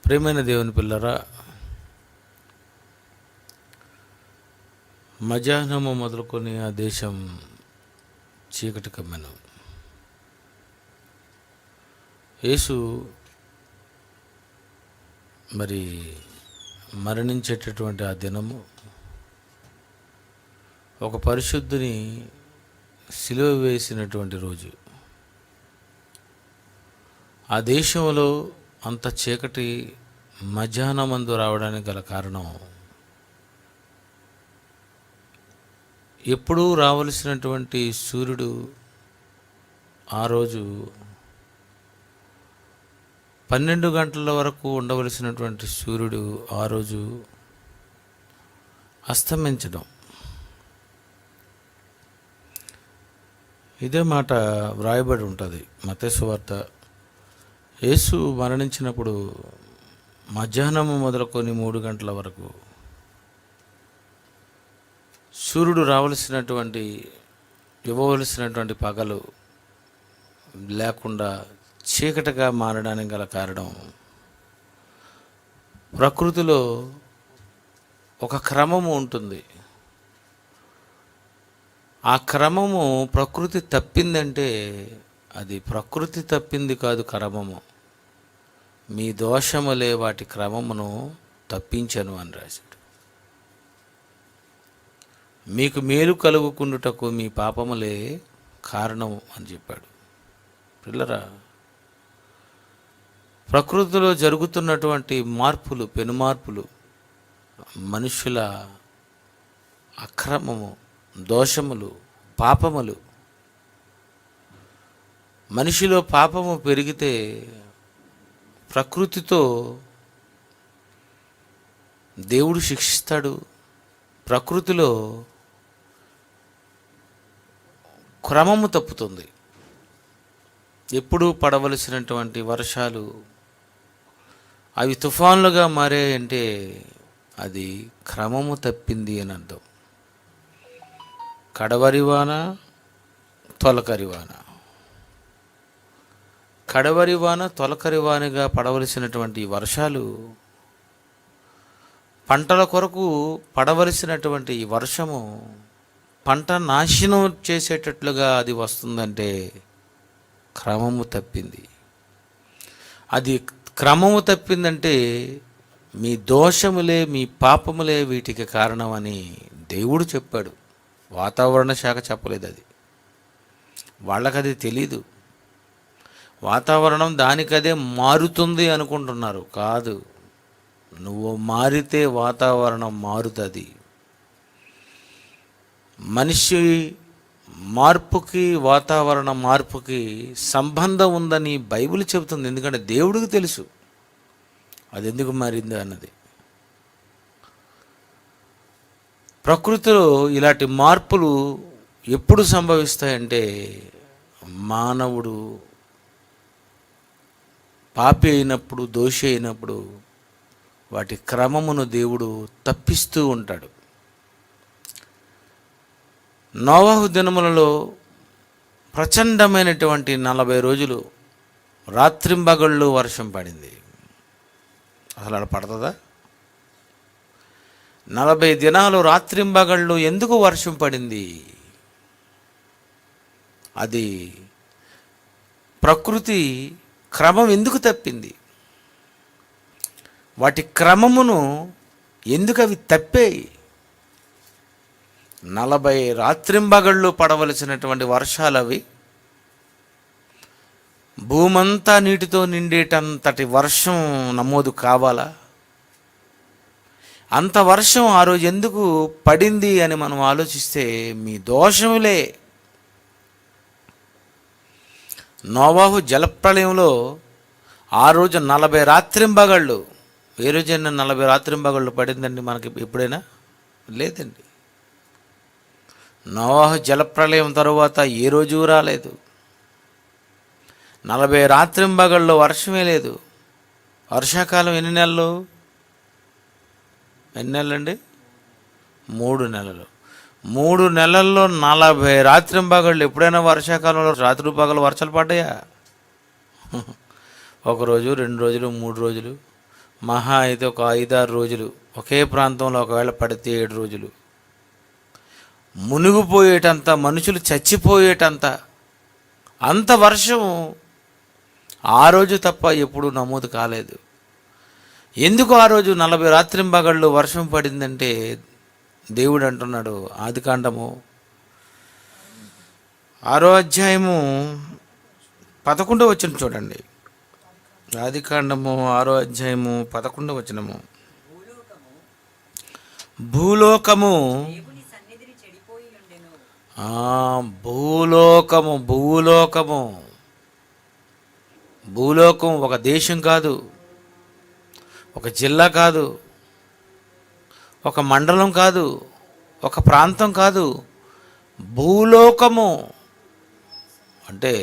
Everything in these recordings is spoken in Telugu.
ప్రియమైన దేవుని పిల్లరా, మధ్యాహ్నము మొదలుకొని ఆ దేశం చీకటి కమ్మెను. యేసు మరి మరణించేటటువంటి ఆ దినము ఒక పరిశుద్ధుని సిలువ వేసినటువంటి రోజు. ఆ దేశంలో అంత చీకటి మధ్యాహ్నమందు రావడానికి గల కారణం, ఎప్పుడూ రావలసినటువంటి సూర్యుడు ఆ రోజు 12 గంటల వరకు ఉండవలసినటువంటి సూర్యుడు ఆ రోజు అస్తమించడం. ఇదే మాట వ్రాయబడి ఉంటుంది మత్తయి సువార్త. యేసు మరణించినప్పుడు మధ్యాహ్నము మొదలుకొని 3 గంటల వరకు సూర్యుడు ఇవ్వవలసినటువంటి పగలు లేకుండా చీకటిగా మారడానికి గల కారణం, ప్రకృతిలో ఒక క్రమము ఉంటుంది. ఆ క్రమము ప్రకృతి తప్పిందంటే అది ప్రకృతి తప్పింది కాదు, క్రమము. మీ దోషములే వాటి క్రమమును తప్పించను అని రాశాడు. మీకు మేలు కలుగుకుండుటకు మీ పాపములే కారణము అని చెప్పాడు. పిల్లరా, ప్రకృతిలో జరుగుతున్నటువంటి మార్పులు, పెనుమార్పులు, మనుషుల అక్రమము, దోషములు, పాపములు. మనిషిలో పాపము పెరిగితే ప్రకృతితో దేవుడు శిక్షిస్తాడు. ప్రకృతిలో క్రమము తప్పుతుంది. ఎప్పుడూ పడవలసినటువంటి వర్షాలు అవి తుఫాన్లుగా మారాయంటే అది క్రమము తప్పింది అని అర్థం. కడవరివాన, తొలకరివాన. కడవరివాన, తొలకరివానగా పడవలసినటువంటి వర్షాలు, పంటల కొరకు పడవలసినటువంటి వర్షము పంట నాశనం చేసేటట్లుగా అది వస్తుందంటే క్రమము తప్పింది. అది క్రమము తప్పిందంటే మీ దోషములే, మీ పాపములే వీటికి కారణమని దేవుడు చెప్పాడు. వాతావరణ శాఖ చెప్పలేదు. అది వాళ్ళకది తెలీదు. వాతావరణం దానికదే మారుతుంది అనుకుంటున్నారు. కాదు, నువ్వు మారితే వాతావరణం మారుతుంది. మనిషి మార్పుకి, వాతావరణ మార్పుకి సంబంధం ఉందని బైబిల్ చెబుతుంది. ఎందుకంటే దేవుడికి తెలుసు అది ఎందుకు మారింది అన్నది. ప్రకృతిలో ఇలాంటి మార్పులు ఎప్పుడు సంభవిస్తాయంటే మానవుడు పాపి అయినప్పుడు, దోషి అయినప్పుడు వాటి క్రమమును దేవుడు తప్పిస్తూ ఉంటాడు. నోవహు దినములలో ప్రచండమైనటువంటి 40 రోజులు రాత్రింబగళ్ళు వర్షం పడింది. అసలు అలా పడుతుందా? 40 దినాలు రాత్రింబగళ్ళు ఎందుకు వర్షం పడింది? అది ప్రకృతి క్రమం ఎందుకు తప్పింది? వాటి క్రమమును ఎందుకు అవి తప్పాయి? 40 రాత్రింబగళ్ళు పడవలసినటువంటి వర్షాలు అవి భూమంతా నీటితో నిండేటంతటి వర్షం నమోదు కావాలా? అంత వర్షం ఆ రోజు ఎందుకు పడింది అని మనం ఆలోచిస్తే మీ దోషములే. నోవహు జలప్రళయంలో ఆ రోజు 40 రాత్రింబగళ్ళు, ఏ రోజైనా 40 రాత్రింబగళ్ళు పడిందండి మనకి ఎప్పుడైనా? లేదండి. నోవహు జలప్రళయం తరువాత ఏ రోజు రాలేదు. 40 రాత్రింబగళ్ళు వర్షమే లేదు. వర్షాకాలం ఎన్ని నెలలు? ఎన్ని నెలలండి? 3 నెలలు. 3 నెలల్లో 40 రాత్రింబగళ్ళు. ఎప్పుడైనా వర్షాకాలంలో రాత్రి పగలు వర్షాలు పడ్డాయా? 1 రోజు, 2 రోజులు, 3 రోజులు. మహా అయితే ఒక 5-6 రోజులు, ఒకే ప్రాంతంలో ఒకవేళ పడితే 7 రోజులు, మునిగిపోయేటంత, మనుషులు చచ్చిపోయేటంత అంత వర్షం ఆ రోజు తప్ప ఎప్పుడూ నమోదు కాలేదు. ఎందుకు ఆ రోజు 40 రాత్రింబగళ్ళు వర్షం పడిందంటే దేవుడు అంటున్నాడు, ఆదికాండము 6వ అధ్యాయము 11వ వచనం చూడండి. ఆదికాండము 6వ అధ్యాయము 11వ వచనము. భూలోకము భూలోకము భూలోకము భూలోకం ఒక దేశం కాదు, ఒక జిల్లా కాదు, ఒక మండలం కాదు, ఒక ప్రాంతం కాదు, భూలోకము. అంటే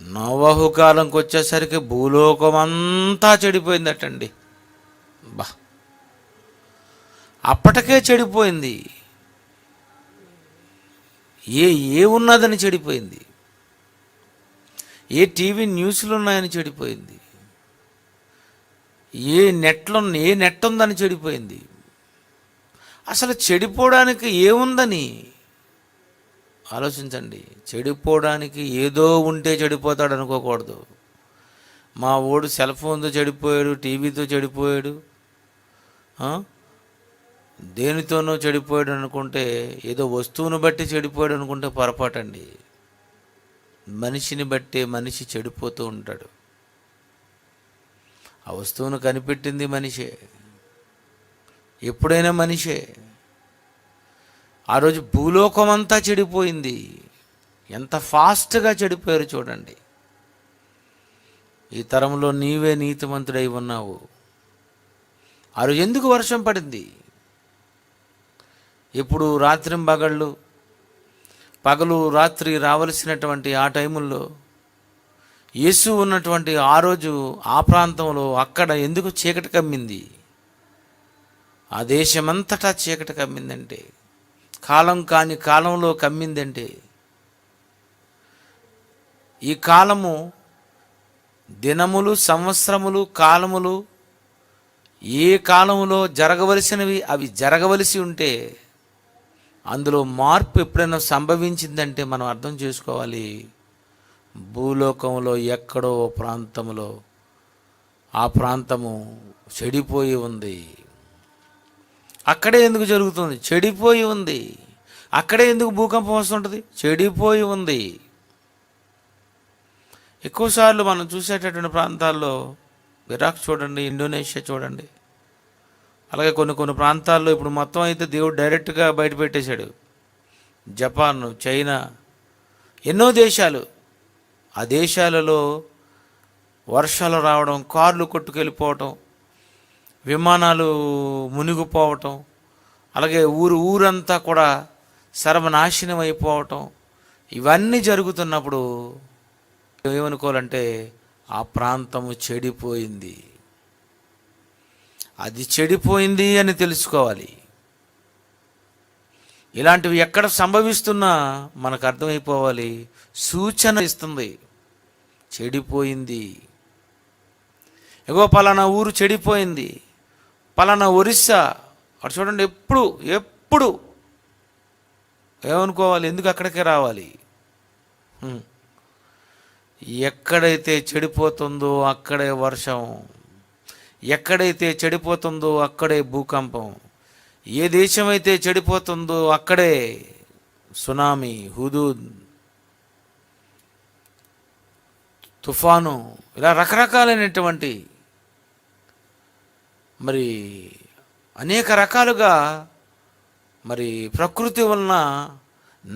నోవహు కాలంకి వచ్చేసరికి భూలోకం అంతా చెడిపోయిందటండి. బా, అప్పటికే చెడిపోయింది. ఏ ఉన్నదని చెడిపోయింది, ఏ టీవీ న్యూస్లు ఉన్నాయని చెడిపోయింది, ఏ నెట్ ఉందని చెడిపోయింది. అసలు చెడిపోవడానికి ఏముందని ఆలోచించండి. చెడిపోవడానికి ఏదో ఉంటే చెడిపోతాడు అనుకోకూడదు. మా ఓడు సెల్ ఫోన్తో చెడిపోయాడు, టీవీతో చెడిపోయాడు, దేనితోనో చెడిపోయాడు అనుకుంటే, ఏదో వస్తువును బట్టి చెడిపోయాడు అనుకుంటే పొరపాటండి. మనిషిని బట్టే మనిషి చెడిపోతూ ఉంటాడు. ఆ వస్తువును కనిపెట్టింది మనిషే, ఎప్పుడైనా మనిషే. ఆ రోజు భూలోకం అంతా చెడిపోయింది. ఎంత ఫాస్ట్గా చెడిపోయారు చూడండి. ఈ తరంలో నీవే నీతిమంతుడై ఉన్నావు. ఆ రోజు ఎందుకు వర్షం పడింది? ఎప్పుడు రాత్రింబగళ్ళు, పగలు రాత్రి రావలసినటువంటి ఆ టైముల్లో యేసు ఉన్నటువంటి ఆ రోజు ఆ ప్రాంతంలో అక్కడ ఎందుకు చీకటి కమ్మింది? ఆ దేశమంతటా చీకటి కమ్మిందంటే, కాలం కాని కాలంలో కమ్మిందంటే, ఈ కాలము, దినములు, సంవత్సరములు, కాలములు ఏ కాలంలో జరగవలసినవి అవి జరగవలసి ఉంటే అందులో మార్పు ఎప్పుడైనా సంభవించిందంటే మనం అర్థం చేసుకోవాలి, భూలోకంలో ఎక్కడో ప్రాంతంలో ఆ ప్రాంతము చెడిపోయి ఉంది. అక్కడే ఎందుకు జరుగుతుంది? చెడిపోయి ఉంది. అక్కడే ఎందుకు భూకంపం వస్తుంటుంది? చెడిపోయి ఉంది. ఎక్కువసార్లు మనం చూసేటటువంటి ప్రాంతాల్లో ఇరాక్ చూడండి, ఇండోనేషియా చూడండి, అలాగే కొన్ని ప్రాంతాల్లో ఇప్పుడు మొత్తం అయితే దేవుడు డైరెక్ట్గా బయట పెట్టేశాడు. జపాన్, చైనా, ఎన్నో దేశాలు, ఆ దేశాలలో వర్షాలు రావడం, కార్లు కొట్టుకెళ్ళిపోవటం, విమానాలు మునిగిపోవటం, అలాగే ఊరంతా కూడా సర్వనాశనం అయిపోవటం, ఇవన్నీ జరుగుతున్నప్పుడు ఏమనుకోవాలంటే ఆ ప్రాంతము చెడిపోయింది. అది చెడిపోయింది అని తెలుసుకోవాలి. ఇలాంటివి ఎక్కడ సంభవిస్తున్నా మనకు అర్థమైపోవాలి, సూచన ఇస్తుంది, చెడిపోయింది. ఎగో పలానా ఊరు చెడిపోయింది, పలానా ఒరిస్సా, అటు చూడండి. ఎప్పుడు ఏమనుకోవాలి? ఎందుకు అక్కడికే రావాలి? ఎక్కడైతే చెడిపోతుందో అక్కడే వర్షం, ఎక్కడైతే చెడిపోతుందో అక్కడే భూకంపం, ఏ దేశం అయితే చెడిపోతుందో అక్కడే సునామీ, హుదూద్, తుఫాను, ఇలా రకరకాలైనటువంటి మరి అనేక రకాలుగా మరి ప్రకృతి వలన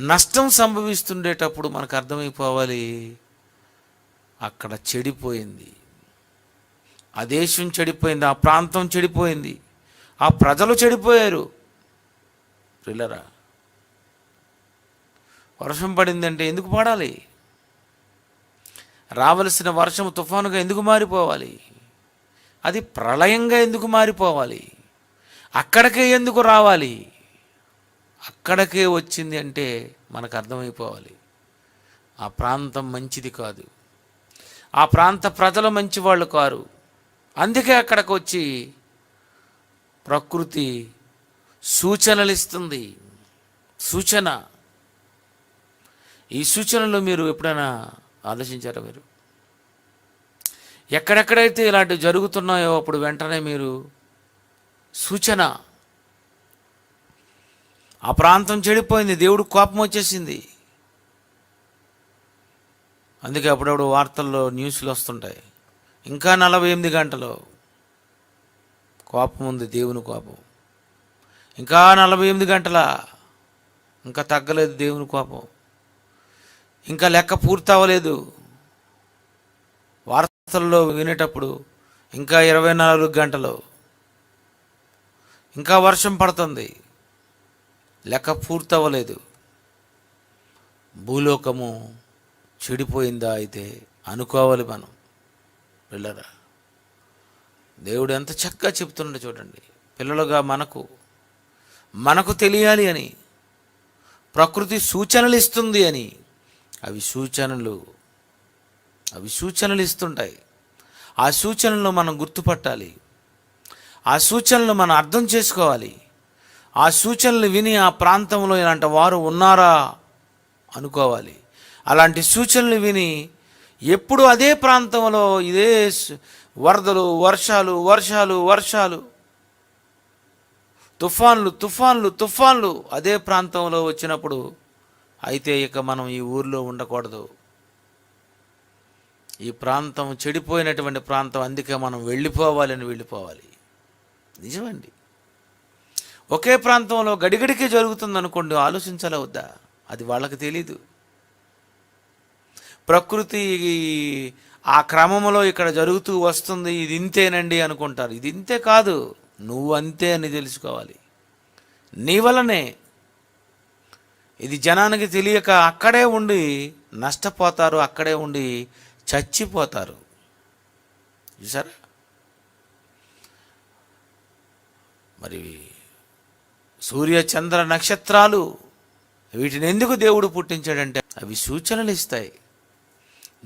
నష్టం సంభవిస్తుండేటప్పుడు మనకు అర్థమైపోవాలి, అక్కడ చెడిపోయింది, ఆ దేశం చెడిపోయింది, ఆ ప్రాంతం చెడిపోయింది, ఆ ప్రజలు చెడిపోయారు. పిల్లరా, వర్షం పడిందంటే ఎందుకు పడాలి? రావలసిన వర్షం తుఫానుగా ఎందుకు మారిపోవాలి? అది ప్రళయంగా ఎందుకు మారిపోవాలి? అక్కడికే ఎందుకు రావాలి? అక్కడికే వచ్చింది అంటే మనకు అర్థమైపోవాలి, ఆ ప్రాంతం మంచిది కాదు, ఆ ప్రాంత ప్రజలు మంచివాళ్ళు కారు, అందుకే అక్కడికి వచ్చి ప్రకృతి సూచనలు ఇస్తుంది. సూచన. ఈ సూచనలు మీరు ఎప్పుడైనా ఆలోచించారా? మీరు ఎక్కడెక్కడైతే ఇలాంటివి జరుగుతున్నాయో అప్పుడు వెంటనే మీరు సూచన, ఆ ప్రాంతం చెడిపోయింది, దేవుడు కోపం వచ్చేసింది. అందుకే అప్పుడప్పుడు వార్తల్లో న్యూస్లు వస్తుంటాయి, ఇంకా 48 గంటలు కోపం ఉంది, దేవుని కోపం. ఇంకా 48 గంటల ఇంకా తగ్గలేదు దేవుని కోపం, ఇంకా లెక్క పూర్తి అవ్వలేదు. వార్తల్లో వినేటప్పుడు ఇంకా 24 గంటలు, ఇంకా వర్షం పడుతుంది, లెక్క పూర్తి అవ్వలేదు. భూలోకము చెడిపోయిందా అయితే అనుకోవాలి మనం. పిల్లరా, దేవుడు ఎంత చక్కగా చెప్తున్నాడో చూడండి. పిల్లలుగా మనకు తెలియాలి అని ప్రకృతి సూచనలు ఇస్తుంది అని. అవి సూచనలు ఇస్తుంటాయి. ఆ సూచనలను మనం గుర్తుపట్టాలి. ఆ సూచనలు మనం అర్థం చేసుకోవాలి. ఆ సూచనలు విని ఆ ప్రాంతంలో ఇలాంటి వారు ఉన్నారా అనుకోవాలి. అలాంటి సూచనలు విని ఎప్పుడు అదే ప్రాంతంలో ఇదే వరదలు, వర్షాలు, తుఫాన్లు అదే ప్రాంతంలో వచ్చినప్పుడు అయితే ఇక మనం ఈ ఊర్లో ఉండకూడదు. ఈ ప్రాంతం చెడిపోయినటువంటి ప్రాంతం, అందుకే మనం వెళ్ళిపోవాలి. నిజమండి. ఒకే ప్రాంతంలో గడిగడికి జరుగుతుంది అనుకోండి, ఆలోచించాలా వద్దా? అది వాళ్ళకి తెలీదు. ప్రకృతి ఆ క్రమంలో ఇక్కడ జరుగుతూ వస్తుంది, ఇది ఇంతేనండి అనుకుంటారు. ఇది ఇంతే కాదు, నువ్వు అంతే అని తెలుసుకోవాలి. నీ వలనే ఇది జనానికి తెలియక అక్కడే ఉండి నష్టపోతారు, అక్కడే ఉండి చచ్చిపోతారు. చూసారా? మరి సూర్య చంద్ర నక్షత్రాలు వీటిని ఎందుకు దేవుడు పుట్టించాడంటే అవి సూచనలు ఇస్తాయి.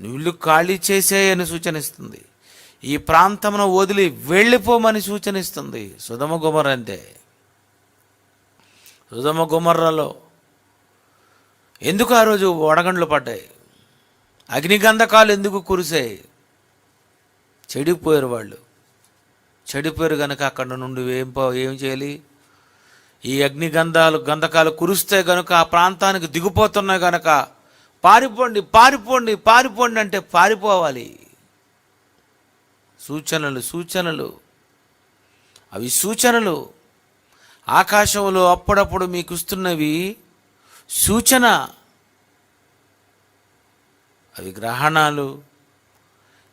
నువ్వు ఖాళీ చేసేయని సూచనిస్తుంది. ఈ ప్రాంతమును వదిలి వెళ్ళిపోమని సూచనిస్తుంది. సొదొమ గొమొర్రా అంతే. సొదొమ గొమొర్రాలో ఎందుకు ఆ రోజు వడగండ్లు పడ్డాయి? అగ్నిగంధకాలు ఎందుకు కురిసాయి? చెడిపోయారు వాళ్ళు. చెడిపోయారు కనుక అక్కడ నుండి ఏం చేయాలి? ఈ గంధకాలు కురిస్తే కనుక ఆ ప్రాంతానికి దిగిపోతున్నాయి కనుక పారిపోండి అంటే పారిపోవాలి. సూచనలు అవి సూచనలు. ఆకాశంలో అప్పుడప్పుడు మీకు ఇస్తున్నవి సూచన. అవి గ్రహణాలు.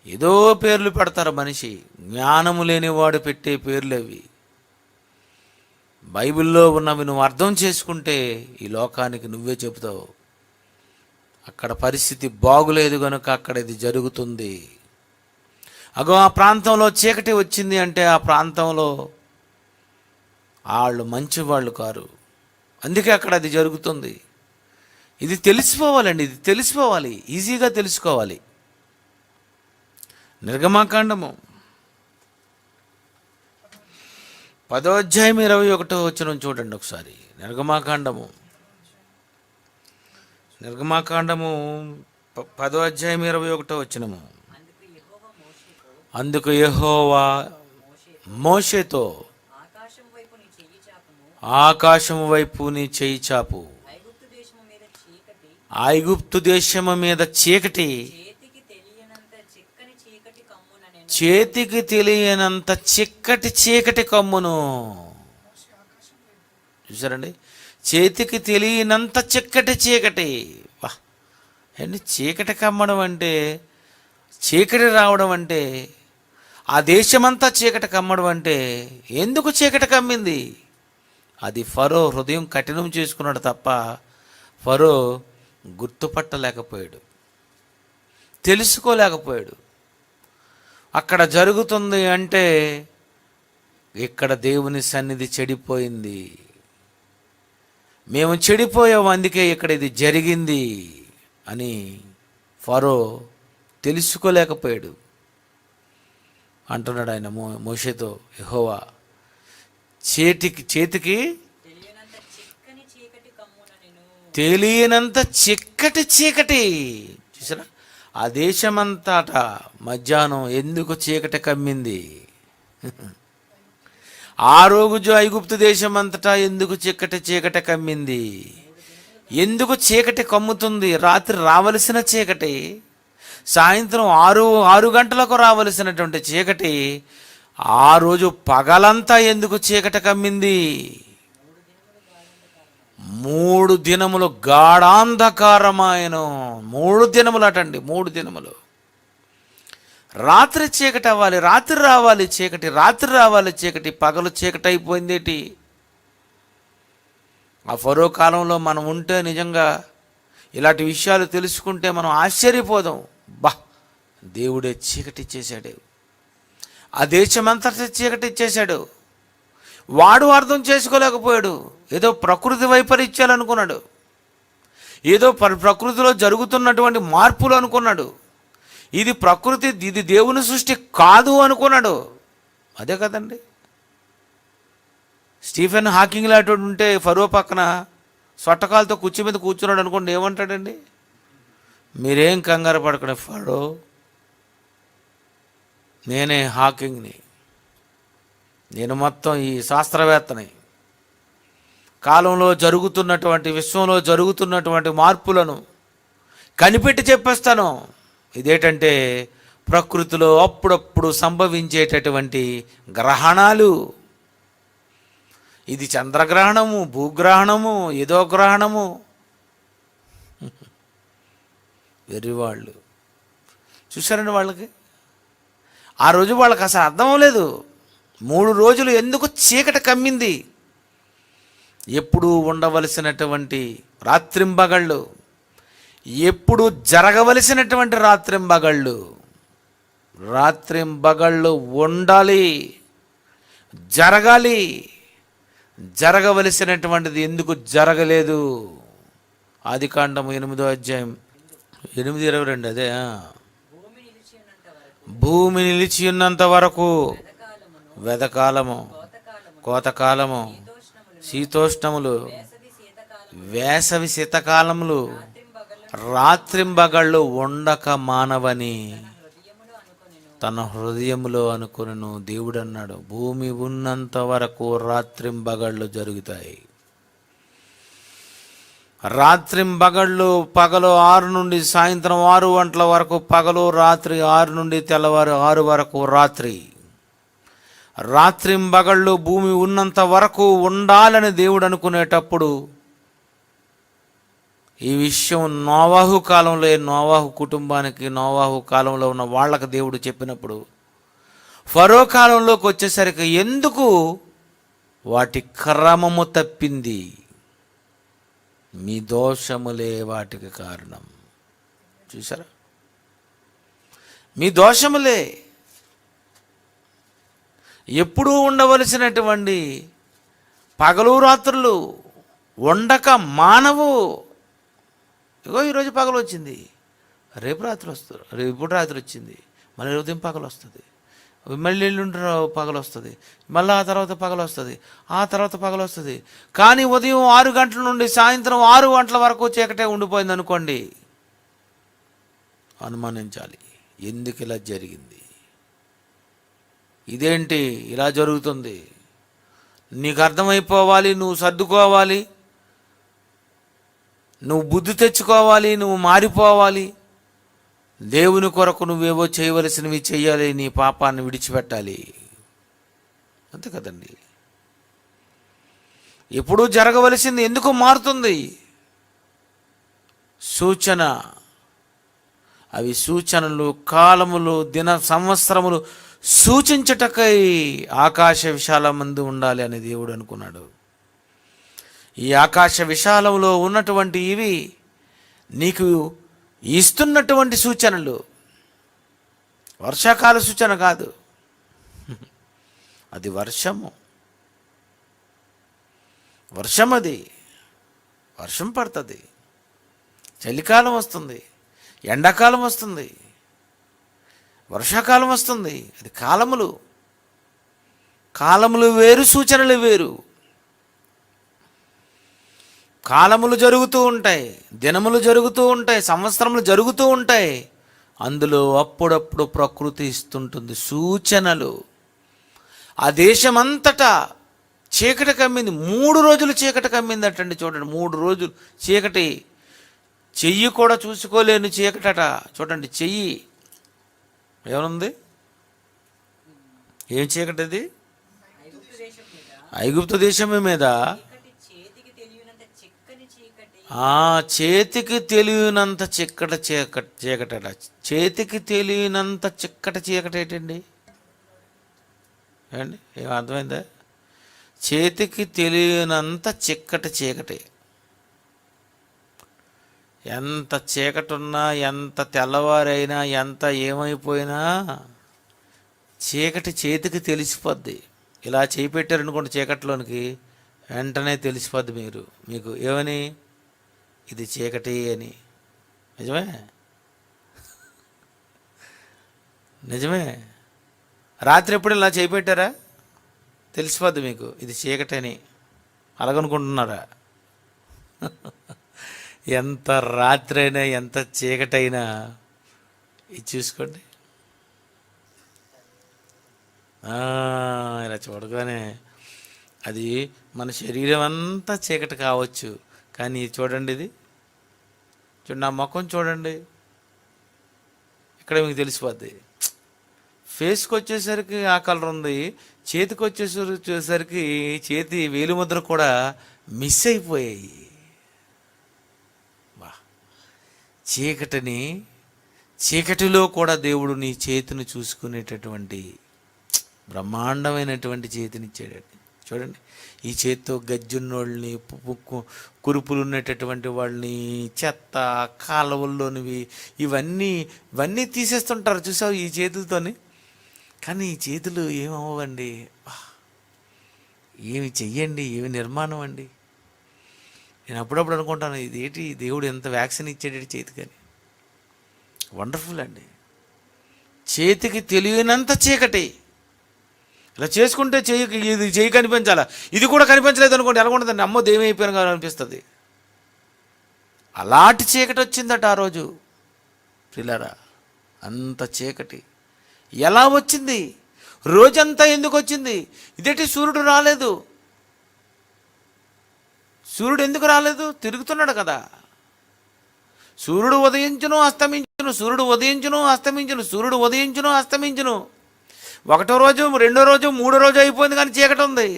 ఏదో పేర్లు పెడతారు మనిషి, జ్ఞానము లేనివాడు పెట్టే పేర్లు అవి. బైబిల్లో ఉన్నవి నువ్వు అర్థం చేసుకుంటే ఈ లోకానికి నువ్వే చెబుతావు, అక్కడ పరిస్థితి బాగులేదు కనుక అక్కడ ఇది జరుగుతుంది. అగో ఆ ప్రాంతంలో చీకటి వచ్చింది అంటే ఆ ప్రాంతంలో వాళ్ళు మంచివాళ్ళు కారు, అందుకే అక్కడ అది జరుగుతుంది. ఇది తెలిసిపోవాలండి, ఇది తెలిసిపోవాలి, ఈజీగా తెలుసుకోవాలి. నిర్గమాకాండము 10వ అధ్యాయం 21వ వచనం చూడండి ఒకసారి. నిర్గమాకాండము 10వ అధ్యాయం 21వ వచనము. అందుకు యెహోవా మోషేతో, ఆకాశం వైపు నీ చెయ్యి చాపు, ఐగుప్తు దేశము మీద చీకటి, చేతికి తెలియనంత చీకటి కమ్మును. చూసారండి? చేతికి తెలియనంత చీకటి. వా, అండి, చీకటి కమ్మడం అంటే, చీకటి రావడం అంటే, ఆ దేశమంతా చీకటి కమ్మడం అంటే, ఎందుకు చీకటి కమ్మింది? అది ఫరో హృదయం కఠినం చేసుకున్నాడు తప్ప ఫరో గుర్తుపట్టలేకపోయాడు, తెలుసుకోలేకపోయాడు. అక్కడ జరుగుతుంది అంటే ఇక్కడ దేవుని సన్నిధి చెడిపోయింది, మేము చెడిపోయాం, అందుకే ఇక్కడ ఇది జరిగింది అని ఫరో తెలుసుకోలేకపోయాడు. అంటున్నాడు ఆయన మోషేతో, యెహోవా చేతికి తెలియనంత చిక్కని చీకటి కమ్మున నేను. తెలియనంత చిక్కటి చీకటి. చూసారా, ఆ దేశమంతట మధ్యాహ్నం ఎందుకు చీకటి కమ్మింది? ఆ రోజు ఐగుప్తు దేశమంతటా ఎందుకు చీకటి కమ్మింది? ఎందుకు చీకటి కమ్ముతుంది? రాత్రి రావలసిన చీకటి, సాయంత్రం 6 గంటలకు రావలసినటువంటి చీకటి, ఆ రోజు పగలంతా ఎందుకు చీకటి కమ్మింది? 3 దినములు గాఢాంధకారమాయన. 3 దినములు అటండి, 3 దినములు. రాత్రి చీకటి అవ్వాలి, రాత్రి రావాలి చీకటి, రాత్రి రావాలి చీకటి, పగలు చీకటి అయిపోయిందేటి? ఆ ఫరో కాలంలో మనం ఉంటే నిజంగా ఇలాంటి విషయాలు తెలుసుకుంటే మనం ఆశ్చర్యపోదాం. దేవుడే చీకటి ఇచ్చేశాడు, ఆ దేశమంతటా చీకటి ఇచ్చేశాడు. వాడు అర్థం చేసుకోలేకపోయాడు. ఏదో ప్రకృతి వైపరీత్యాలు ఏదో ప్రకృతిలో జరుగుతున్నటువంటి మార్పులు అనుకున్నాడు. ఇది ప్రకృతి, ఇది దేవుని సృష్టి కాదు అనుకున్నాడు. అదే కదండి, స్టీఫెన్ హాకింగ్ లాంటి ఉంటే ఫరో పక్కన సొట్టకాలతో కుర్చీ మీద కూర్చున్నాడు అనుకోండి, ఏమంటాడండి? మీరేం కంగారు పడకండి ఫరో, నేనే హాకింగ్ని, నేను మొత్తం ఈ శాస్త్రవేత్తని, కాలంలో జరుగుతున్నటువంటి, విశ్వంలో జరుగుతున్నటువంటి మార్పులను కనిపెట్టి చెప్పేస్తాను. ఇదేంటంటే ప్రకృతిలో అప్పుడప్పుడు సంభవించేటటువంటి గ్రహణాలు. ఇది చంద్రగ్రహణము, భూగ్రహణము, ఏదో గ్రహణము. వెర్రివాళ్ళు చూశారండి. వాళ్ళకి ఆ రోజు వాళ్ళకి అసలు అర్థం అవ్వలేదు. 3 రోజులు ఎందుకు చీకటి కమ్మింది? ఎప్పుడు ఉండవలసినటువంటి రాత్రింబగళ్ళు, ఎప్పుడు జరగవలసినటువంటి రాత్రింబగళ్ళు ఉండాలి, జరగాలి. జరగవలసినటువంటిది ఎందుకు జరగలేదు? ఆదికాండము 8వ అధ్యాయం 8:22. అదే, భూమి నిలిచి ఉన్నంత వరకు వెదకాలము, కోతకాలము, శీతోష్ణములు, వేసవి శీతకాలములు, రాత్రింబగళ్ళు ఉండక మానవని తన హృదయములో అనుకొనెను. దేవుడు అన్నాడు, భూమి ఉన్నంత వరకు రాత్రింబగళ్ళు జరుగుతాయి. రాత్రింబగళ్ళు పగలు 6 నుండి సాయంత్రం 6 గంటల వరకు పగలు, రాత్రి 6 నుండి తెల్లవారు 6 వరకు రాత్రి. రాత్రింబగళ్ళు భూమి ఉన్నంత వరకు ఉండాలని దేవుడు అనుకునేటప్పుడు ఈ విషయం నోవాహు కాలంలో, నోవాహు కుటుంబానికి, నోవాహు కాలంలో ఉన్న వాళ్ళకి దేవుడు చెప్పినప్పుడు, ఫరో కాలంలోకి వచ్చేసరికి ఎందుకు వాటి క్రమము తప్పింది? మీ దోషములే వాటికి కారణం. చూసారా, మీ దోషములే. ఎప్పుడూ ఉండవలసినటువంటి పగలు రాత్రులు ఉండక మానవు. ఇగో ఈరోజు పగలు వచ్చింది, రేపు రాత్రి వస్తుంది, ఇప్పుడు రాత్రి వచ్చింది, మళ్ళీ ఉదయం పగలు వస్తుంది, మళ్ళీ ఎల్లుండి పగలు వస్తుంది, మళ్ళీ ఆ తర్వాత పగలు వస్తుంది, ఆ తర్వాత పగలు వస్తుంది. కానీ ఉదయం 6 గంటల నుండి సాయంత్రం 6 గంటల వరకు చీకటే ఉండిపోయింది అనుకోండి, అనుమానించాలి, ఎందుకు ఇలా జరిగింది? ఇదేంటి ఇలా జరుగుతుంది? నీకు అర్థమైపోవాలి, నువ్వు సర్దుకోవాలి, నువ్వు బుద్ధి తెచ్చుకోవాలి, నువ్వు మారిపోవాలి. దేవుని కొరకు నువ్వేవో చేయవలసినవి చెయ్యాలి, నీ పాపాన్ని విడిచిపెట్టాలి. అంతే కదండి. ఎప్పుడూ జరగవలసింది ఎందుకు మారుతుంది? సూచన. అవి సూచనలు, కాలములు, దిన సంవత్సరములు సూచించటకై ఆకాశ విశాలమందు ఉండాలి అని దేవుడు అనుకున్నాడు. ఈ ఆకాశ విశాలంలో ఉన్నటువంటి ఇవి నీకు ఇస్తున్నటువంటి సూచనలు. వర్షాకాల సూచన కాదు, అది వర్షము. అది వర్షం పడుతుంది, చలికాలం వస్తుంది, ఎండాకాలం వస్తుంది, వర్షాకాలం వస్తుంది. అది కాలములు. కాలములు వేరు, సూచనలు వేరు. కాలములు జరుగుతూ ఉంటాయి, దినములు జరుగుతూ ఉంటాయి, సంవత్సరములు జరుగుతూ ఉంటాయి. అందులో అప్పుడప్పుడు ప్రకృతి ఇస్తుంటుంది సూచనలు. ఆ దేశమంతటా చీకటి కమ్మింది. 3 రోజులు చీకటి కమ్మింది అటండి. చూడండి, 3 రోజులు చీకటి. చెయ్యి కూడా చూసుకోలేని చీకటట. చూడండి, చెయ్యి ఏమనుంది? ఏం చీకటి అది? ఐగుప్తు దేశం మీద ఐగుప్తు దేశం మీద చీకటి, చేతికి తెలియనంత చిక్కని చీకటి. చేతికి తెలియనంత చీకటట. చేతికి తెలియనంత చిక్కటి చీకటి ఏంటండి? ఏమండి, ఏం అర్థమైందా? చేతికి తెలియనంత చీకటి. ఎంత చీకటి ఉన్నా, ఎంత తెల్లవారైనా, ఎంత ఏమైపోయినా చీకటి చేతికి తెలిసిపోద్ది. ఇలా చేయి పెట్టారనుకోండి చీకటిలోనికి, వెంటనే తెలిసిపోద్ది మీకు ఏమని, ఇది చీకటి అని. నిజమే. రాత్రి ఎప్పుడు ఇలా చేయి పెట్టారా? తెలిసిపోద్ది మీకు, ఇది చీకటి అని. అలాగనుకుంటున్నారా? ఎంత రాత్రి అయినా, ఎంత చీకటైనా ఇది చూసుకోండి. ఇలా చూడగానే అది మన శరీరం అంతా చీకటి కావచ్చు, కానీ చూడండి, ఇది చూడండి, నా ముఖం చూడండి, ఇక్కడ మీకు తెలిసిపోద్ది. ఫేస్కి వచ్చేసరికి ఆ కలర్ ఉంది, చేతికి వచ్చేసరికి చేతి వేలిముద్ర కూడా మిస్ అయిపోయాయి. చీకటిలో కూడా దేవుడు నీ చేతిని చూసుకునేటటువంటి బ్రహ్మాండమైనటువంటి చేతినిచ్చాడండి. చూడండి, ఈ చేతితో గజ్జున్నోళ్ళని, కురుపులు ఉన్నటువంటి వాళ్ళని, చెత్త, కాలువల్లోనివి ఇవన్నీ తీసేస్తుంటారు, చూసావు, ఈ చేతులతోని. కానీ ఈ చేతులు ఏమవ్వండి, ఏమి చెయ్యండి, ఏమి నిర్మాణం అండి. నేను అప్పుడప్పుడు అనుకుంటాను, ఇదేంటి దేవుడు ఎంత వ్యాక్సిన్ ఇచ్చాడు చేతికని. వండర్ఫుల్ అండి. చేతికి తెలియనంత చీకటి. ఇలా చేసుకుంటే ఇది చెయ్యి కనిపించాలా, ఇది కూడా కనిపించలేదు అనుకోండి, ఎలా ఉంటుందండి? అమ్మో, దేవి అయిపోయాను కదా అనిపిస్తుంది. అలాంటి చీకటి వచ్చిందట ఆ రోజు. పిల్లరా, అంత చీకటి ఎలా వచ్చింది? రోజంతా ఎందుకు వచ్చింది? ఇదేంటి, సూర్యుడు రాలేదు. సూర్యుడు ఎందుకు రాలేదు? తిరుగుతున్నాడు కదా. సూర్యుడు ఉదయించును అస్తమించును, సూర్యుడు ఉదయించును అస్తమించును, సూర్యుడు ఉదయించును అస్తమించును. 1వ రోజు, 2వ రోజు, 3వ రోజు అయిపోయింది, కానీ చీకటి ఉంది.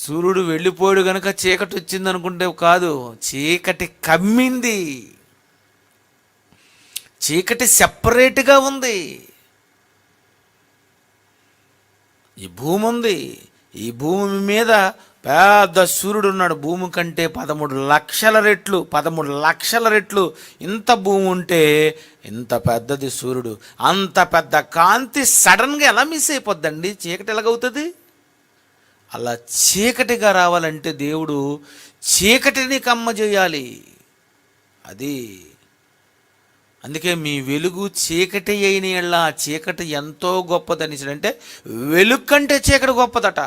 సూర్యుడు వెళ్ళిపోయాడు కనుక చీకటి వచ్చింది అనుకుంటే కాదు, చీకటి కమ్మింది. చీకటి సెపరేట్గా ఉంది. ఈ భూమి ఉంది, ఈ భూమి మీద పెద్ద సూర్యుడు ఉన్నాడు. భూమి కంటే 13 లక్షల రెట్లు ఇంత భూమి ఉంటే ఇంత పెద్దది సూర్యుడు. అంత పెద్ద కాంతి సడన్గా ఎలా మిస్ అయిపోద్దండి? చీకటి ఎలాగవుతుంది? అలా చీకటిగా రావాలంటే దేవుడు చీకటిని కమ్మజేయాలి. అది అందుకే మీ వెలుగు చీకటి అయిన యెడల ఆ చీకటి ఎంతో గొప్పదని. అంటే వెలుగు కంటే చీకటి గొప్పదట.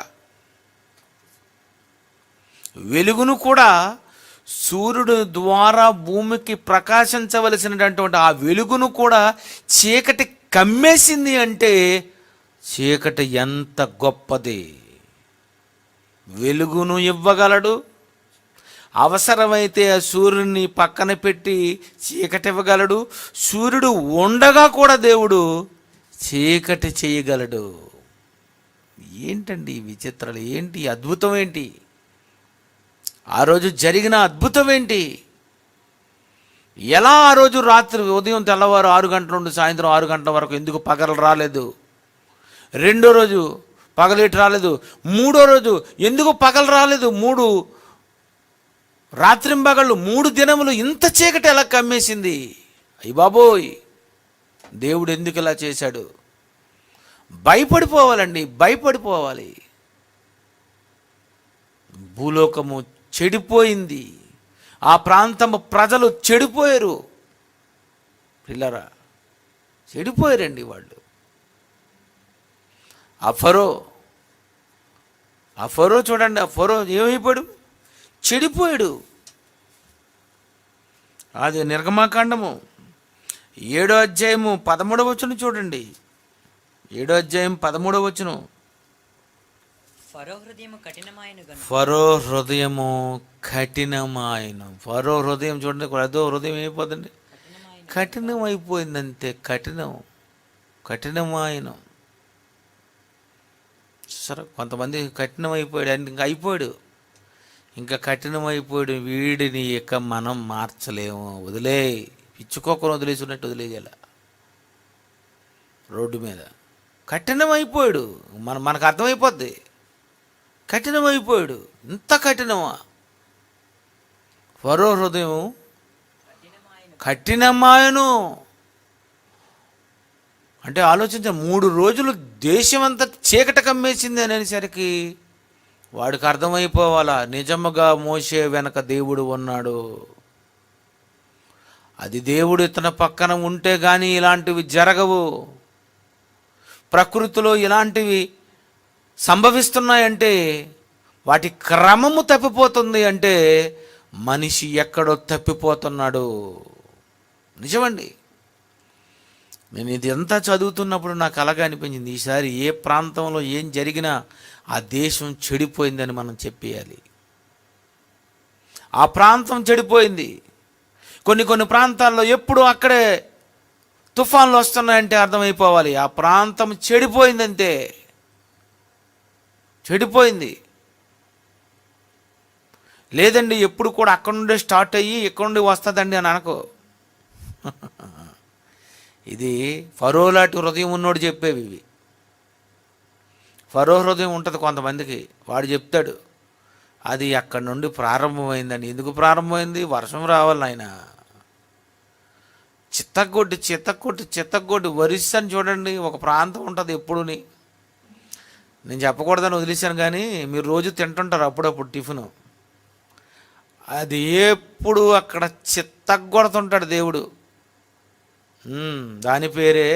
వెలుగును కూడా సూర్యుడు ద్వారా భూమికి ప్రకాశించవలసినటువంటి ఆ వెలుగును కూడా చీకటి కమ్మేసింది. అంటే చీకటి ఎంత గొప్పది. వెలుగును ఇవ్వగలడు, అవసరమైతే ఆ సూర్యుడిని పక్కన పెట్టి చీకటి ఇవ్వగలడు. సూర్యుడు ఉండగా కూడా దేవుడు చీకటి చేయగలడు. ఏంటండి విచిత్రాలు? ఏంటి అద్భుతం? ఏంటి ఆ రోజు జరిగిన అద్భుతం? ఏంటి? ఎలా ఆ రోజు రాత్రి ఉదయం తెల్లవారు 6 గంటల నుండి సాయంత్రం 6 గంటల వరకు ఎందుకు పగలు రాలేదు? 2వ రోజు పగలేటి రాలేదు. 3వ రోజు ఎందుకు పగలు రాలేదు? 3 రాత్రింబగళ్ళు 3 దినములు ఇంత చీకటి ఎలా కమ్మేసింది? అయ్య బాబోయ్, దేవుడు ఎందుకు ఇలా చేశాడు? భయపడిపోవాలండి, భయపడిపోవాలి. భూలోకము చెడిపోయింది. ఆ ప్రాంతము ప్రజలు చెడిపోయారు. పిల్లరా, చెడిపోయారండి వాళ్ళు. ఆ ఫరో చూడండి, ఆ ఫరో ఏమైపోయాడు? చెడిపోయాడు. అది నిర్గమాకాండము 7వ అధ్యాయము 13వ వచనం చూడండి. 7వ అధ్యాయం 13వ వచనం. ఫరో హృదయము కఠినమాయను గనుక ఫరో హృదయము కఠినమాయను. ఫరో హృదయం చూడండి, అదో హృదయం అయిపోతుంది, కఠినం అయిపోయిందంతే. కఠినమాయన. సరే, కొంతమంది కఠినం అయిపోయాడు అంటే ఇంకా అయిపోయాడు, ఇంకా కఠినం అయిపోయాడు. వీడిని ఇక మనం మార్చలేము, పిచ్చుకోకను వదిలేసినట్టు వదిలేయాల. రోడ్డు మీద కఠినం అయిపోయాడు. మనకు అర్థమైపోద్ది, కఠినం అయిపోయాడు. ఇంత కఠినమా? ఫరో హృదయం కఠినమాయను అంటే ఆలోచించ 3 రోజులు దేశమంతా చీకట కమ్మేసింది అనేసరికి వాడికి అర్థమైపోవాలా, నిజముగా మోషే వెనక దేవుడు ఉన్నాడు. అది దేవుడు ఇతని పక్కన ఉంటే కానీ ఇలాంటివి జరగవు. ప్రకృతిలో ఇలాంటివి సంభవిస్తున్నాయంటే వాటి క్రమము తప్పిపోతుంది అంటే మనిషి ఎక్కడో తప్పిపోతున్నాడు. నిజమండి. నేను ఇది అంతా చదువుతున్నప్పుడు నాకు అలాగే అనిపించింది, ఈసారి ఏ ప్రాంతంలో ఏం జరిగినా ఆ దేశం చెడిపోయిందని మనం చెప్పేయాలి. ఆ ప్రాంతం చెడిపోయింది. కొన్ని ప్రాంతాల్లో ఎప్పుడు అక్కడే తుఫాన్లు వస్తున్నాయంటే అర్థమైపోవాలి ఆ ప్రాంతం చెడిపోయిందంతే. చెడిపోయింది. లేదండి ఎప్పుడు కూడా అక్కడ నుండే స్టార్ట్ అయ్యి ఇక్కడ నుండి వస్తుందండి అని అనుకో. ఇది ఫరో లాంటి హృదయం ఉన్నోడు చెప్పేవి ఇవి. ఫరో హృదయం ఉంటుంది కొంతమందికి, వాడు చెప్తాడు అది అక్కడి నుండి ప్రారంభమైందని. ఎందుకు ప్రారంభమైంది? వర్షం రావాలి ఆయన. చిత్తగొడ్డి వరిస్తాను చూడండి, ఒక ప్రాంతం ఉంటుంది ఎప్పుడుని. నేను చెప్పకూడదని వదిలేశాను కానీ మీరు రోజు తింటుంటారు అప్పుడప్పుడు టిఫిను. అది ఎప్పుడు అక్కడ చిత్తగొడుతుంటాడు దేవుడు. దాని పేరే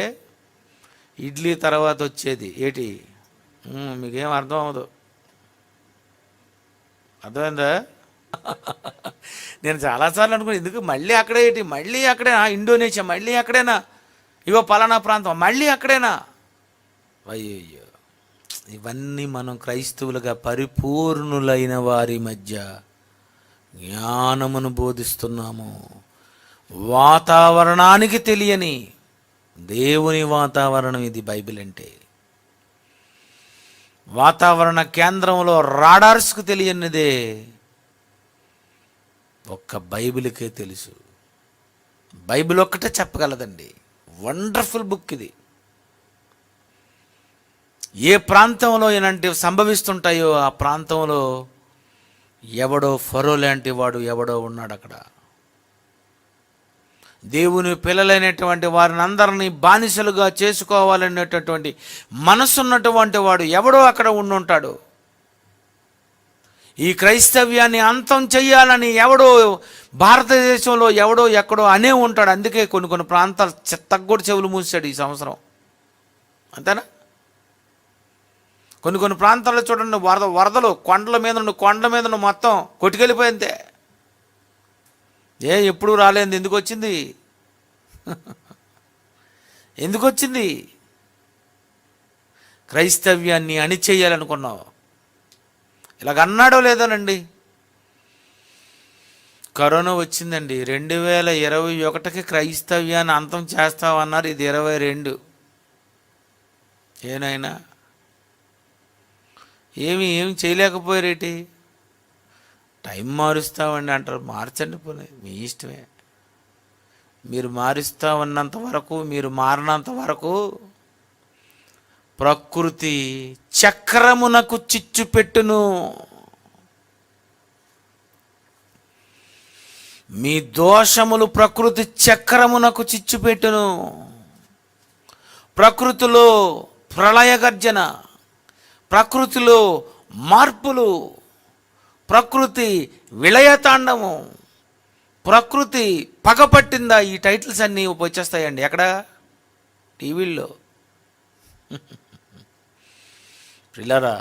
ఇడ్లీ తర్వాత వచ్చేది ఏటి, మీకేం అర్థం అవ్వదు. అర్థమైందా? నేను చాలాసార్లు అనుకున్నాను, ఎందుకు మళ్ళీ అక్కడే ఏంటి, మళ్ళీ అక్కడేనా, ఇండోనేషియా మళ్ళీ అక్కడేనా, ఇవో పలానా ప్రాంతం మళ్ళీ అక్కడేనా. అయ్యో, ఇవన్నీ మనం క్రైస్తవులుగా పరిపూర్ణులైన వారి మధ్య జ్ఞానమును బోధిస్తున్నాము. వాతావరణానికి తెలియని దేవుని వాతావరణం ఇది బైబిల్ అంటే. వాతావరణ కేంద్రంలో రాడార్స్కు తెలియనిదే ఒక్క బైబిల్కే తెలుసు. బైబిల్ ఒక్కటే చెప్పగలదండి. వండర్ఫుల్ బుక్ ఇది. ఏ ప్రాంతంలో ఇలాంటివి సంభవిస్తుంటాయో ఆ ప్రాంతంలో ఎవడో ఫరో లాంటి వాడు ఎవడో ఉన్నాడు అక్కడ. దేవుని పిల్లలైనటువంటి వారిని అందరినీ బానిసలుగా చేసుకోవాలనేటటువంటి మనసున్నటువంటి వాడు ఎవడో అక్కడ ఉండుంటాడు. ఈ క్రైస్తవ్యాన్ని అంతం చెయ్యాలని ఎవడో భారతదేశంలో ఎవడో ఎక్కడో అనే ఉంటాడు. అందుకే కొన్ని ప్రాంతాలు చెత్తగొడు చెవులు మూసాడు ఈ సంవత్సరం. అంతేనా? కొన్ని ప్రాంతాల్లో చూడండి, వరదలు కొండల మీద మొత్తం కొట్టుకెళ్ళిపోయిందే. ఎప్పుడు రాలేదు. ఎందుకు వచ్చింది? ఎందుకు వచ్చింది? క్రైస్తవ్యాన్ని అణిచేయాలనుకున్నావు. ఇలాగన్నాడో లేదోనండి. కరోనా వచ్చిందండి 2021కి క్రైస్తవ్యాన్ని అంతం చేస్తామన్నారు. ఇది 22. ఏనైనా ఏమి చేయలేకపోయారేటి? టైం మారుస్తామండి అంటారు. మార్చండి, పోనీ మీ ఇష్టమే. మీరు మారుస్తా ఉన్నంత వరకు, మీరు మారినంత వరకు ప్రకృతి చక్రమునకు చిచ్చు పెట్టును. మీ దోషములు ప్రకృతి చక్రమునకు చిచ్చు పెట్టును. ప్రకృతిలో ప్రళయ గర్జన, ప్రకృతిలో మార్పులు, ప్రకృతి విలయతాండము, ప్రకృతి పగపట్టిందా, ఈ టైటిల్స్ అన్నీ వచ్చేస్తాయండి. ఎక్కడ? టీవీల్లో. ప్రియులారా,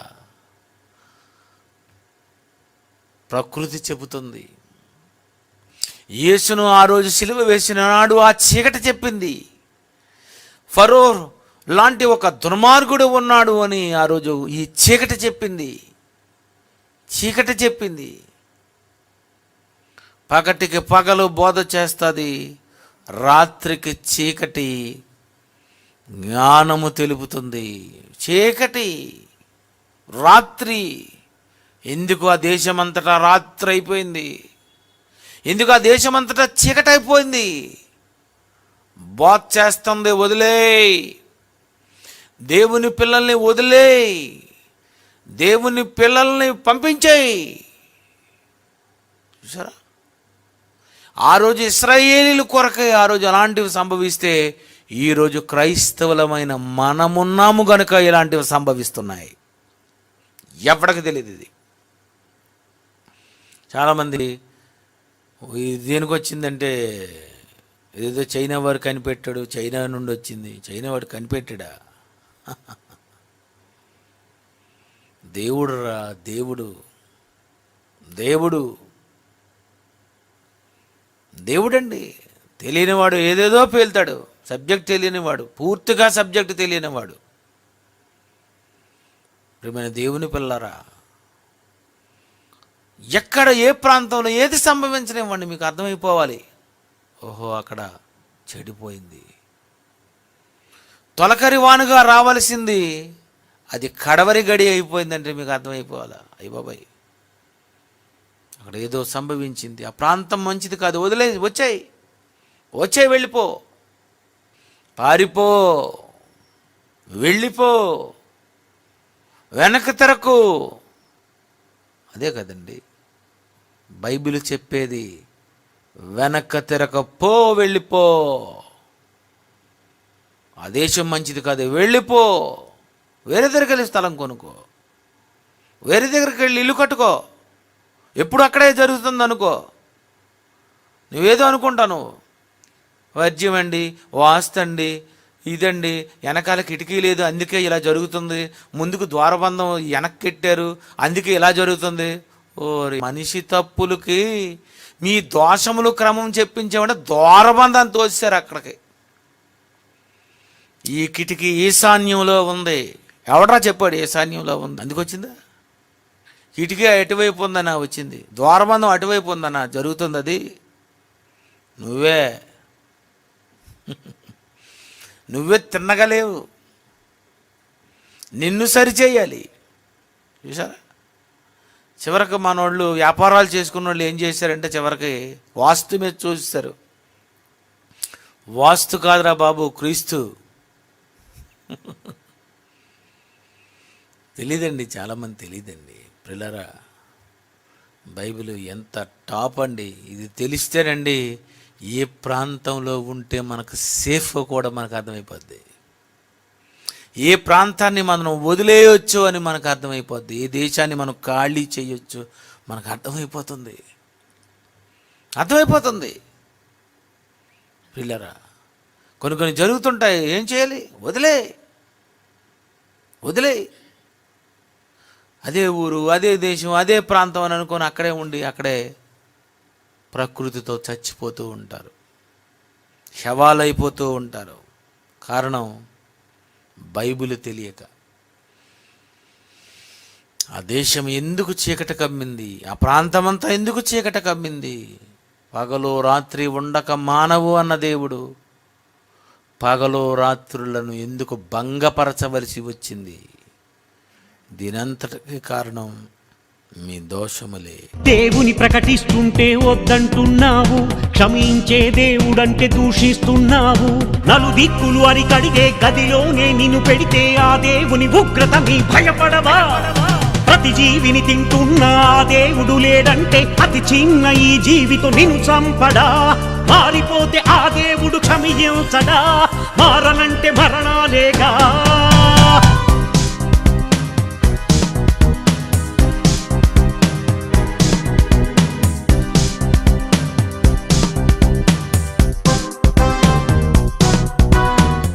ప్రకృతి చెబుతుంది. యేసును ఆ రోజు సిలువ వేసిన నాడు ఆ చీకటి చెప్పింది, ఫరో లాంటి ఒక దుర్మార్గుడు ఉన్నాడు అని ఆ రోజు ఈ చీకటి చెప్పింది. చీకటి చెప్పింది. పగటికి పగలు బోధ చేస్తుంది, రాత్రికి చీకటి జ్ఞానము తెలుపుతుంది. చీకటి రాత్రి. ఎందుకు ఆ దేశమంతటా రాత్రి అయిపోయింది? ఎందుకు ఆ దేశమంతటా చీకటి అయిపోయింది? బోధ చేస్తుంది, వదిలేయ్. దేవుని పిల్లల్ని వదిలేయ్. దేవుని పిల్లల్ని పంపించేయి. చూసారా, ఆ రోజు ఇశ్రాయేలీల కొరకై ఆ రోజు అలాంటివి సంభవిస్తే, ఈరోజు క్రైస్తవులమైన మనమున్నాము గనుక ఇలాంటివి సంభవిస్తున్నాయి. ఎవరికి తెలియదు ఇది. చాలామంది దేనికి వచ్చిందంటే, ఏదో చైనా వాడు కనిపెట్టాడు, చైనా నుండి వచ్చింది. చైనా వాడు కనిపెట్టాడా? దేవుడు రా, దేవుడు దేవుడు దేవుడండి. తెలియనివాడు ఏదేదో పేలుతాడు. సబ్జెక్ట్ తెలియనివాడు, పూర్తిగా సబ్జెక్ట్ తెలియనివాడు. ప్రియమైన దేవుని పిల్లరా, ఎక్కడ ఏ ప్రాంతంలో ఏది సంభవించనివ్వండి, మీకు అర్థమైపోవాలి. ఓహో, అక్కడ చెడిపోయింది. తొలకరి వానుగా రావాల్సింది అది కడవరి గడి అయిపోయిందంటే మీకు అర్థమైపోవాలా. అయ్య బాబాయ్, అక్కడ ఏదో సంభవించింది. ఆ ప్రాంతం మంచిది కాదు, వదిలే, వచ్చాయి, వెళ్ళిపో, పారిపో, వెళ్ళిపో, వెనక్కి తిరకు. అదే కదండి బైబిల్ చెప్పేది. వెనక్కి తిరగపో, వెళ్ళిపో. ఆ దేశం మంచిది కాదు, వెళ్ళిపో. వేరే దగ్గరికి వెళ్ళి స్థలం కొనుక్కో, వేరే దగ్గరికి వెళ్ళి ఇల్లు కట్టుకో. ఎప్పుడు అక్కడే జరుగుతుంది అనుకో. నువ్వేదో అనుకుంటాను, వర్జ్యం అండి, వాస్తండి, ఇదండి, వెనకాల కిటికీ లేదు అందుకే ఇలా జరుగుతుంది, ముందుకు ద్వారబంధం వెనక్కెట్టారు అందుకే ఇలా జరుగుతుంది. ఓ మనిషి తప్పులకి మీ దోషములు క్రమం చెప్పించామంటే ద్వారబంధాన్ని తోసారు అక్కడికి. ఈ కిటికీ ఈశాన్యంలో ఉంది. ఎవడరా చెప్పాడు ఈశాన్యంలో ఉంది? అందుకు వచ్చిందా? కిటికీ అటువైపు ఉందన్నా వచ్చింది, ద్వారబంధం అటువైపు ఉందన్నా జరుగుతుంది. అది నువ్వే తిన్నగలేవు, నిన్ను సరిచేయాలి. చూసారా, చివరికి మనోళ్ళు వ్యాపారాలు చేసుకున్న వాళ్ళు ఏం చేశారంటే చివరికి వాస్తు మీద చూస్తారు. వాస్తు కాదురా బాబు, క్రీస్తు. తెలీదండి, చాలామంది తెలీదండి. ప్రియులారా, బైబిల్ ఎంత టాప్ అండి. ఇది తెలిస్తేనండి ఏ ప్రాంతంలో ఉంటే మనకు సేఫ్ కూడా మనకు అర్థమైపోద్ది. ఏ ప్రాంతాన్ని మనం వదిలేయొచ్చు అని మనకు అర్థమైపోద్ది. ఏ దేశాన్ని మనం ఖాళీ చేయొచ్చు మనకు అర్థమైపోతుంది. ప్రియులారా, కొన్ని జరుగుతుంటాయి. ఏం చేయాలి? వదిలే. అదే ఊరు, అదే దేశం, అదే ప్రాంతం అని అనుకొని అక్కడే ఉండి అక్కడే ప్రకృతితో చచ్చిపోతూ ఉంటారు, శవాలైపోతూ ఉంటారు. కారణం బైబిల్ తెలియక. ఆ దేశం ఎందుకు చీకటి కమ్మింది? ఆ ప్రాంతమంతా ఎందుకు చీకటి కమ్మింది? పగలు రాత్రి ఉండక మానవు అన్న దేవుడు పగలు రాత్రులను ఎందుకు భంగపరచవలసి వచ్చింది? దీనంతటికి కారణం మీ దోషములే. దేవుని ప్రకటిస్తుంటే వద్దంటున్నావు, క్షమించే దేవుడంటే దూషిస్తున్నావు. నలుదిక్కులు అరికడిగే గదిలోనే నిన్ను పెడితే ఆ దేవుని ఉగ్రత నీ భయపడవా? ప్రతి జీవిని తింటున్న ఆ దేవుడు లేడంటే అతి చిన్న ఈ జీవితో నిన్ను చంపడా? మారిపోతే ఆ దేవుడు క్షమించడా? మారనంటే మరణాలేగా.